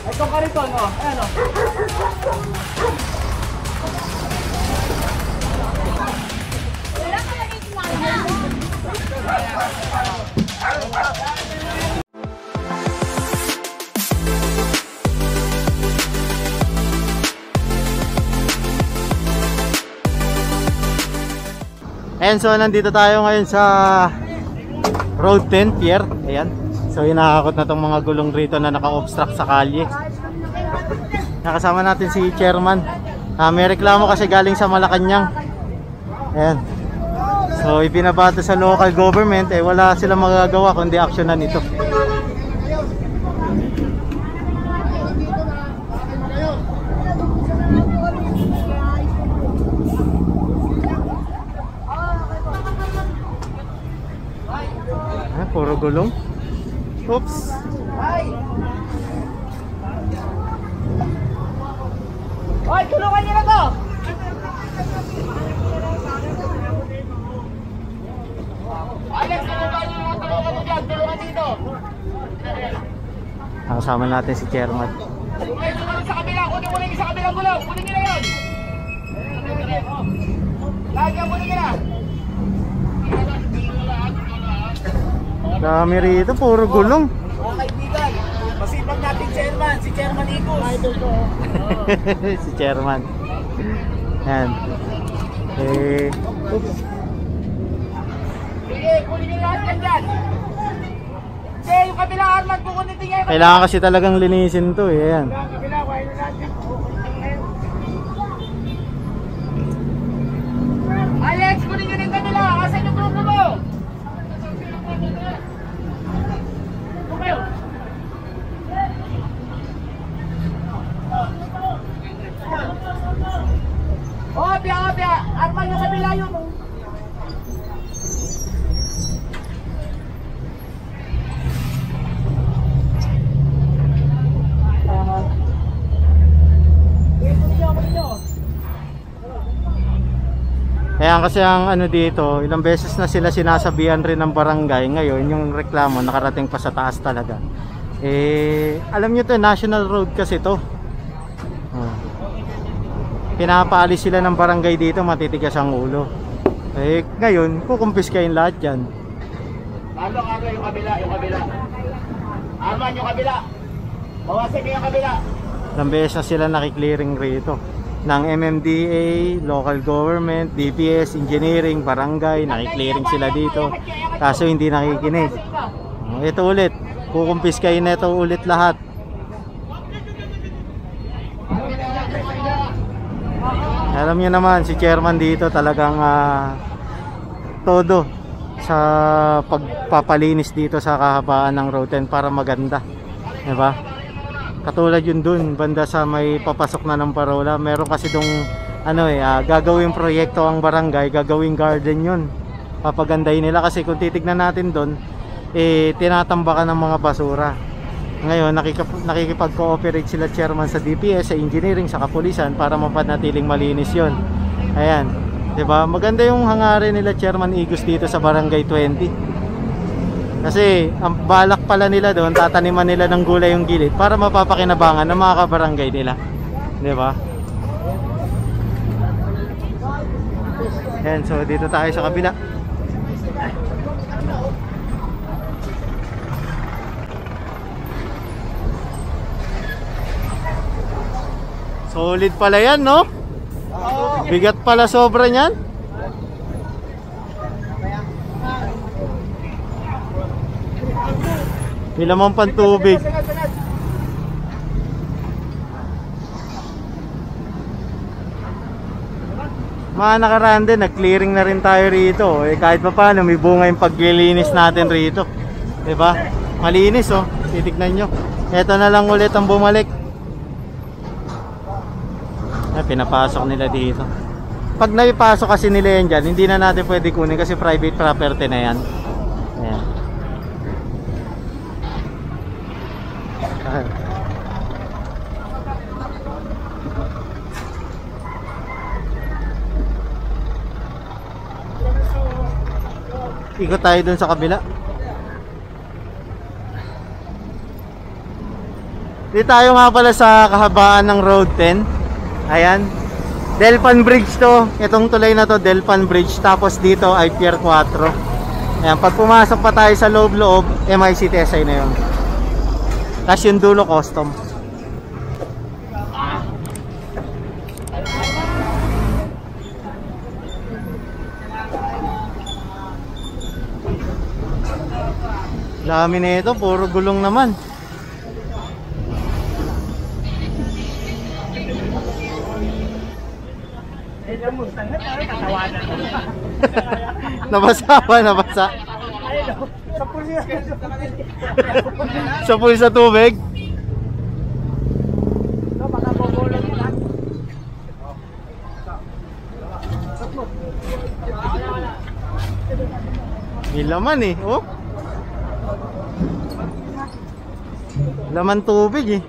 Itong kariton, oh. Ayan, oh. Ayan, so nandito tayo ngayon sa Road 10 Pier. Ayan. So hinahakot na tong mga gulong rito na naka-obstruct sa kalye. Nakasama natin si Chairman. May reklamo kasi galing sa Malacanang. Ayan. So ipinabato sa local government, wala silang magagawa kundi aksyonan ito. Puro gulong. Oops. Hoy, tulungan niyo na to. Alex, tulungan dito. Kasama natin si Chairman. Okay, tulungan sa kabila. Kunin mo na yung sa kabilang gulong. Kunin niyo na yun. Lagyan mo na. Dami rito, puro gulong. Mga kaibigan, masipag natin Chairman, si Chairman Igus. Idol ko. Si Chairman. Yan. Oops. Sige, kunin niyo lahat yan dyan. Sige, yung kabilang arman, kukunin niya yung Kailangan kasi talagang linisin to eh. Yan. kabila, why na natin. Alex, kunin niyo yung kabila. Asan yung grupo mo? Obya, arman yung kabila yun. Kaya kasi ang ano dito, ilang beses na sila sinasabihan rin ng barangay. Ngayon yung reklamo nakarating pa sa taas talaga. Alam nyo to, national road kasi to. Pinapaalis sila ng barangay dito, matitigas ang ulo. Ngayon, kukumpiskahin lahat yan. Arman yung kabila. Arman yung kabila. Bawasin yung kabila. Ilang beses na sila nakiklearing rito ng MMDA, local government, DPS, engineering, barangay, nakiklearing sila dito. Kaso hindi nakikinig. Ito ulit, kukumpiskahin na ito ulit lahat. Alam niyo naman, si Chairman dito talagang todo sa pagpapalinis dito sa kahabaan ng Road 10 para maganda. Diba? Katulad yun dun, banda sa may papasok na ng parola. Meron kasi dong gagawing proyekto ang barangay, gagawing garden yun. Papagandahin nila kasi kung titignan natin dun, tinatambakan ng mga basura. Ngayon, nakikipag-cooperate sila Chairman sa DPS, sa engineering, sa kapulisan para mapanatiling malinis yon. Ayan, 'di ba? Maganda yung hangarin nila Chairman Igus dito sa Barangay 20. Kasi ang balak pala nila doon, tataniman nila ng gulay yung gilid para mapapakinabangan ng mga kabarangay nila. 'Di ba? Ayan, so dito tayo sa kabila. Solid pala yan, no? Bigat pala sobra niyan. Nilamang pantubig. Mga nakaraan din, nag-clearing na rin tayo rito. Kahit pa paano, may bunga yung paglilinis natin rito. Diba? Malinis, oh. Titignan nyo. Ito na lang ulit ang bumalik. Pinapasok nila dito. Pag naipasok kasi nila yan dyan, hindi na natin pwede kunin kasi private property na yan. Ayan. Ikot tayo dun sa kabila. Dito tayo nga pala sa kahabaan ng Road 10. Ayan. Delpan Bridge to. Itong tulay na to, Delpan Bridge. Tapos dito ay Pier 4. Ayan, pag pumasok pa tayo sa loob-loob, MIC TSI na yun. Tapos yung dulo, custom. Dami na ito, puro gulong naman. Nabasa ba? Nabasa? Sa pool sa tubig? May laman eh, oh. Laman tubig eh.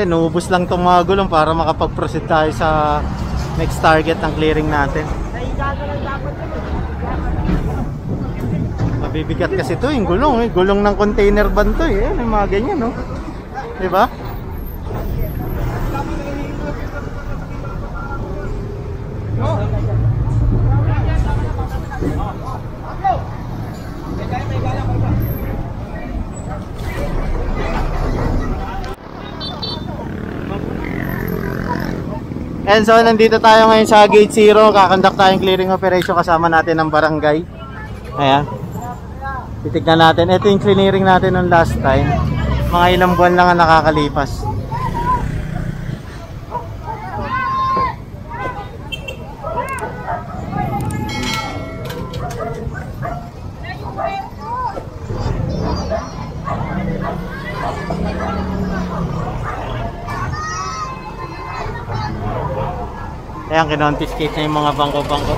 Nubos lang itong mga gulong para makapag-proceed tayo sa next target ng clearing natin. Mabibigat kasi ito yung gulong eh. Gulong ng container van to eh. May mga ganyan no. Diba? And so nandito tayo ngayon sa Gate 0. Kakandak tayong clearing operation kasama natin ng barangay. Ayan. Titignan natin. Ito yung clearing natin nung last time. Mga ilang buwan lang ang nakakalipas. Ayan, kinonfiscate na yung mga bangko-bangko.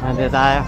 Nandito tayo.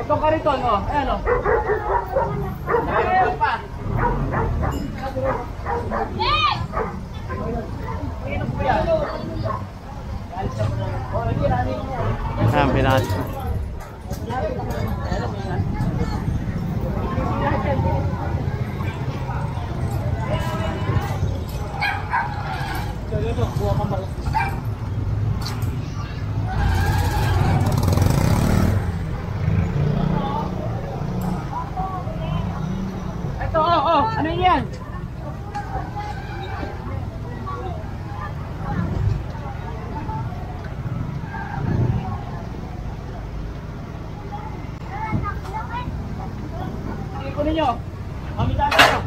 Itong kariton, oh. Ayan, oh. Ayan pa. Ayan, pinahas ko. Ito, oh. Ano yan? Kunin nyo. Mamitaan nyo.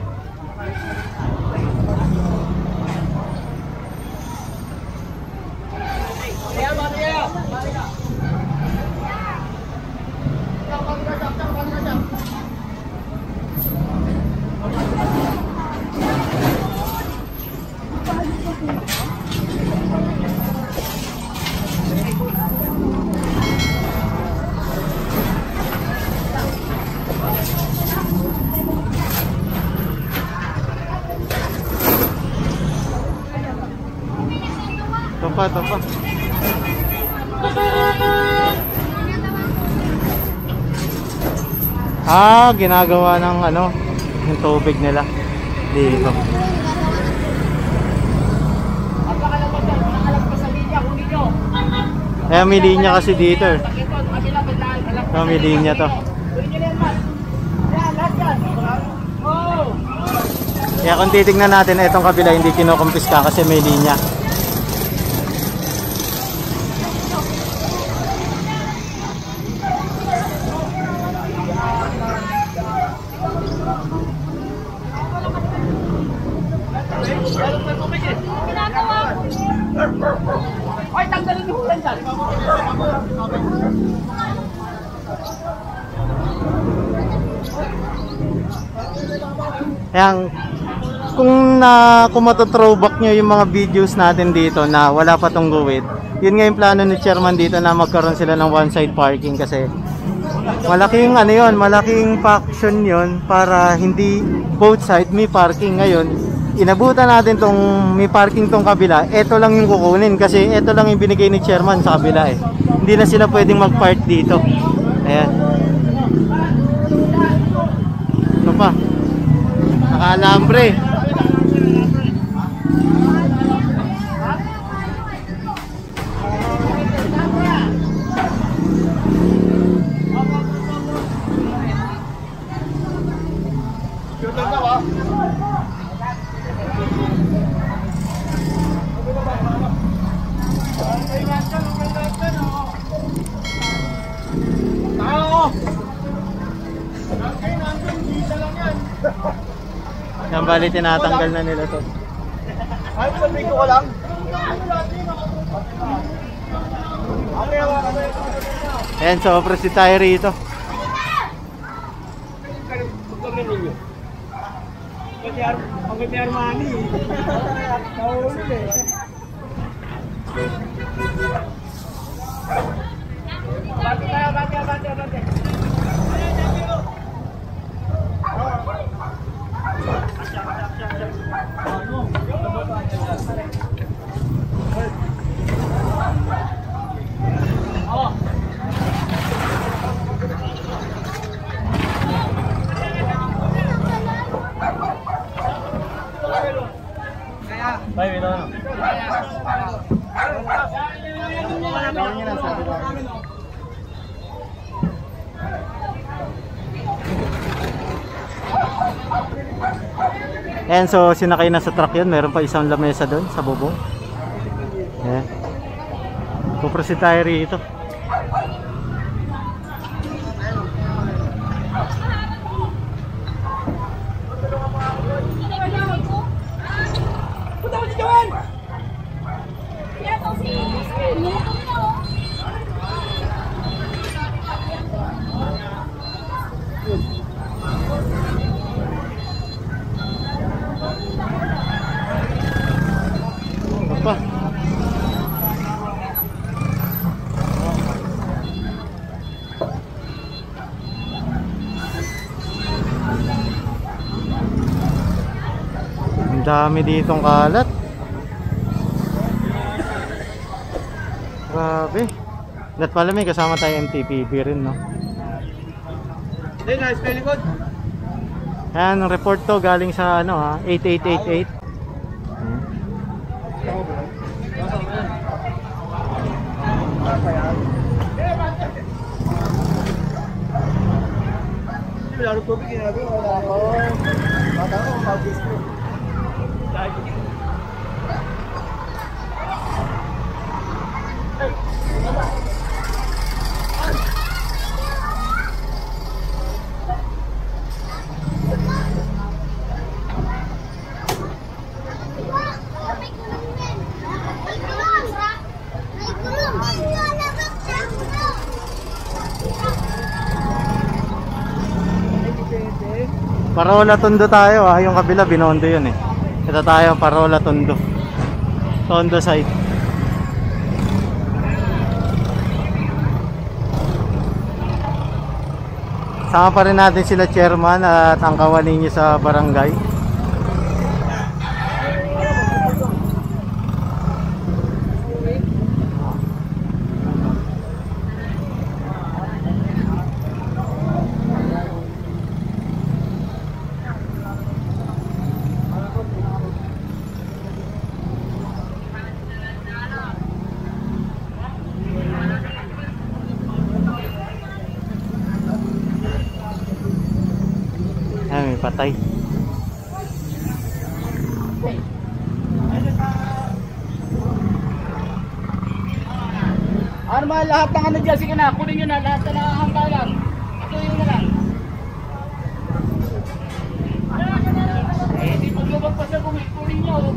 Ito pa. Ginagawa ng ano, yung tubig nila dito. May linya kasi dito eh. May linya to. Kaya kung titignan natin, itong kabila hindi kinukumpiska kasi may linya. Ay, tanggalin yung hulan dyan. Ayan, kung matothrowback nyo yung mga videos natin dito na wala pa tong guwit, yun nga yung plano ni chairman dito na magkaroon sila ng one side parking kasi malaking ano yun, malaking faction yun para hindi both side may parking. Ngayon inabutan natin tong may parking tong kabila, eto lang yung kukunin kasi eto lang yung binigay ni chairman sa kabila eh. Hindi na sila pwedeng mag-park dito. Ayan. Ano pa? Naka-alambre. Yan bali tinatanggal na nila to. Ay, sabihin ko lang. Ayan, so proceed tayo rito. Pag-may Armani. Bati tayo, bati. Bye, ito na. Ayan, so sinakay na sa truck yun. Meron pa isang lamesa doon sa bubong. Ayan. Puproceed tayo rito. Punta ko si Joel! Apa? Ang dami ditong kalat. Grabe. That pala may kasama tayo MTPB rin, no? Hindi, nice spelling good. Ayan, ang report to galing sa ano ha, 8888. Laro tubig ginagawa. Wala ako. Bata ko, mag-display. Parola Tondo tayo ha, yung kabila Binondo yun eh. Ito tayo, Parola Tondo. Tondo side. Sama pa rin natin sila chairman at ang kawani niya sa barangay. Ay, may patay. Ano mga lahat ng ano dyan, sige na, kunin nyo na, lahat na nakakahambalan. Ito yun na lang. Eh, di paglabag pa sa kunin nyo.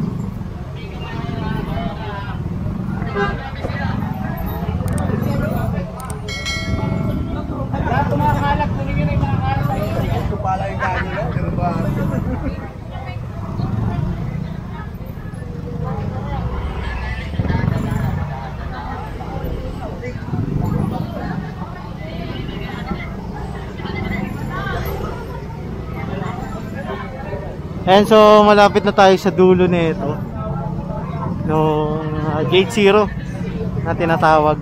And so malapit na tayo sa dulo nito. No, Gate 0 na tinatawag.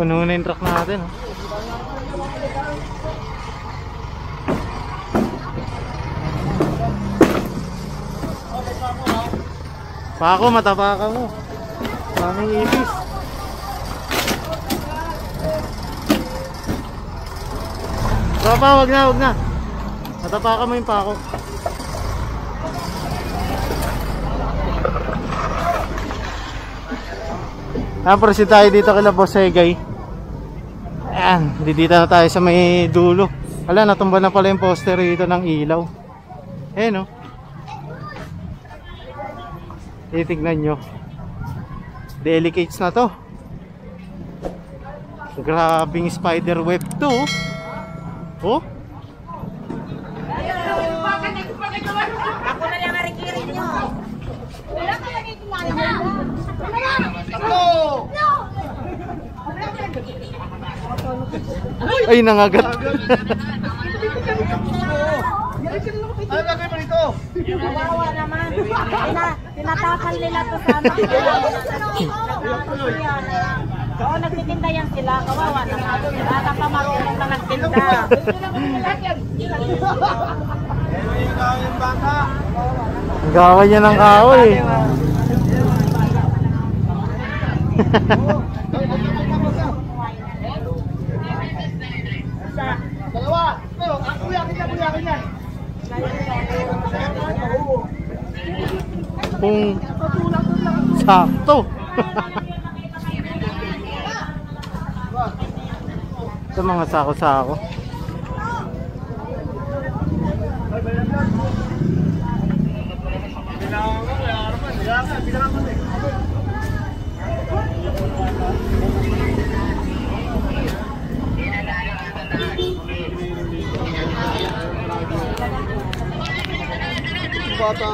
Puno na yung truck natin. Pako, matapaka mo. Daming ipis. Papa, wag na. Matapaka mo yung pako. Proceed tayo dito kila Boss Egay. Ayan, dito na tayo sa may dulo. Wala, natumba na pala yung poster dito ng ilaw. Ayan o. Titignan nyo. Delicates na to. Grabing spider web to. Oh. Ako na lang narikirin nyo. Wala ka lagi kumain. Ay, nangagat. Ano lagay mo dito? Kawawa naman. Tinatakal nila to sa amin. Oo, nagtitinda yan sila. Kawawa naman. Baka pa marunong na nagtinda. Gawa niya ng kahoy. Dalawa. Kuyakin yan. Kung sakto. Sa mga sako-sako. Bata.